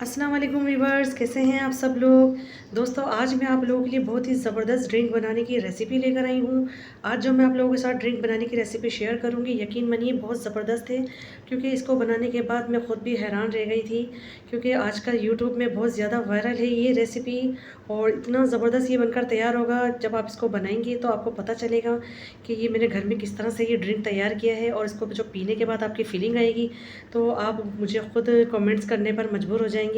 अस्सलाम वालेकुम वीवर्स, कैसे हैं आप सब लोग। दोस्तों, आज मैं आप लोगों के लिए बहुत ही ज़बरदस्त ड्रिंक बनाने की रेसिपी लेकर आई हूँ। आज जो मैं आप लोगों के साथ ड्रिंक बनाने की रेसिपी शेयर करूँगी, यकीन मानिए बहुत ज़बरदस्त है। क्योंकि इसको बनाने के बाद मैं ख़ुद भी हैरान रह गई थी, क्योंकि आजकल यूट्यूब में बहुत ज़्यादा वायरल है ये रेसिपी। और इतना ज़बरदस्त ये बनकर तैयार होगा, जब आप इसको बनाएंगे तो आपको पता चलेगा कि ये मैंने घर में किस तरह से ये ड्रिंक तैयार किया है। और इसको जो पीने के बाद आपकी फीलिंग आएगी, तो आप मुझे ख़ुद कमेंट्स करने पर मजबूर हो जाएंगे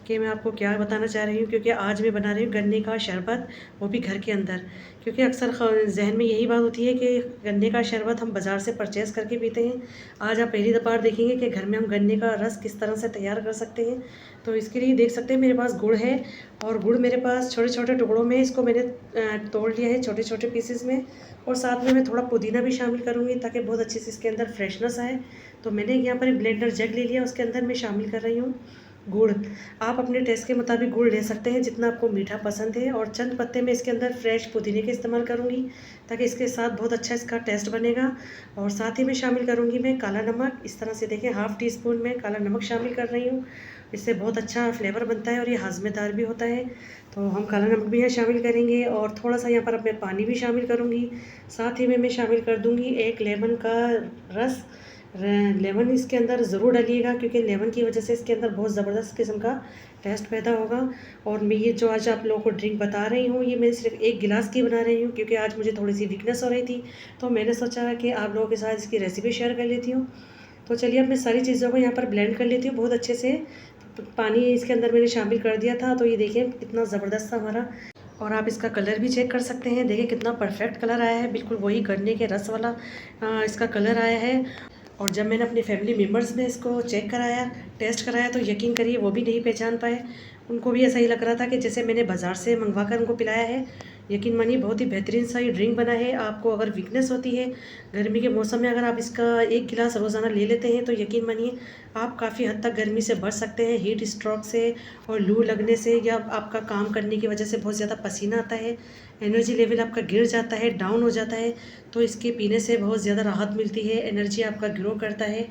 कि मैं आपको क्या बताना चाह रही हूँ। क्योंकि आज मैं बना रही हूँ गन्ने का शरबत, वो भी घर के अंदर। क्योंकि अक्सर जहन में यही बात होती है कि गन्ने का शरबत हम बाज़ार से परचेज़ करके पीते हैं। आज आप पहली बार देखेंगे कि घर में हम गन्ने का रस किस तरह से तैयार कर सकते हैं। तो इसके लिए देख सकते हैं मेरे पास गुड़ है, और गुड़ मेरे पास छोटे छोटे टुकड़ों में इसको मैंने तोड़ लिया है, छोटे छोटे पीसेस में। और साथ में मैं थोड़ा पुदीना भी शामिल करूँगी, ताकि बहुत अच्छे से इसके अंदर फ्रेशनेस आए। तो मैंने यहाँ पर एक ब्लेंडर जग ले लिया, उसके अंदर मैं शामिल कर रही हूँ गुड़। आप अपने टेस्ट के मुताबिक गुड़ ले सकते हैं, जितना आपको मीठा पसंद है। और चंद पत्ते में इसके अंदर फ्रेश पुदीने के इस्तेमाल करूँगी, ताकि इसके साथ बहुत अच्छा इसका टेस्ट बनेगा। और साथ ही में शामिल करूँगी मैं काला नमक। इस तरह से देखें, हाफ़ टी स्पून में काला नमक शामिल कर रही हूँ। इससे बहुत अच्छा फ्लेवर बनता है और ये हाज़मेदार भी होता है। तो हम काला नमक भी यहाँ शामिल करेंगे, और थोड़ा सा यहाँ पर मैं पानी भी शामिल करूँगी। साथ ही में मैं शामिल कर दूँगी एक लेमन का रस। लेमन इसके अंदर ज़रूर डालिएगा, क्योंकि लेमन की वजह से इसके अंदर बहुत ज़बरदस्त किस्म का टेस्ट पैदा होगा। और मैं ये जो आज आप लोगों को ड्रिंक बता रही हूँ, ये मैं सिर्फ एक गिलास की बना रही हूँ, क्योंकि आज मुझे थोड़ी सी वीकनेस हो रही थी। तो मैंने सोचा कि आप लोगों के साथ इसकी रेसिपी शेयर कर लेती हूँ। तो चलिए, अब मैं सारी चीज़ों को यहाँ पर ब्लेंड कर लेती हूँ बहुत अच्छे से। पानी इसके अंदर मैंने शामिल कर दिया था, तो ये देखिए कितना ज़बरदस्त था हमारा। और आप इसका कलर भी चेक कर सकते हैं, देखिए कितना परफेक्ट कलर आया है, बिल्कुल वही गन्ने के रस वाला इसका कलर आया है। और जब मैंने अपने फैमिली मेम्बर्स में इसको चेक कराया, टेस्ट कराया, तो यकीन करिए वो भी नहीं पहचान पाए। उनको भी ऐसा ही लग रहा था कि जैसे मैंने बाज़ार से मंगवा कर उनको पिलाया है। यकीन मानिए बहुत ही बेहतरीन सा ये ड्रिंक बना है। आपको अगर वीकनेस होती है गर्मी के मौसम में, अगर आप इसका एक गिलास रोज़ाना ले लेते हैं, तो यकीन मानिए आप काफ़ी हद तक गर्मी से बच सकते हैं, हीट स्ट्रोक से और लू लगने से, या आपका काम करने की वजह से बहुत ज़्यादा पसीना आता है, एनर्जी लेवल आपका गिर जाता है, डाउन हो जाता है। तो इसके पीने से बहुत ज़्यादा राहत मिलती है, एनर्जी आपका ग्रो करता है,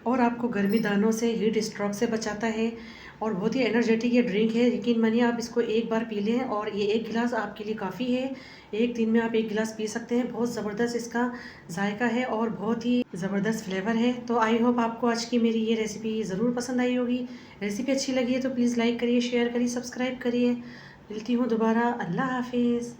और आपको गर्मी दानों से, हीट स्ट्रोक से बचाता है। और बहुत ही एनर्जेटिक ये ड्रिंक है। यकीन मानिए आप इसको एक बार पी लें, और ये एक गिलास आपके लिए काफ़ी है। एक दिन में आप एक गिलास पी सकते हैं। बहुत ज़बरदस्त इसका जायका है और बहुत ही ज़बरदस्त फ्लेवर है। तो आई होप आपको आज की मेरी ये रेसिपी ज़रूर पसंद आई होगी। रेसिपी अच्छी लगी है तो प्लीज़ लाइक करिए, शेयर करिए, सब्सक्राइब करिए। मिलती हूँ दोबारा। अल्लाह हाफिज़।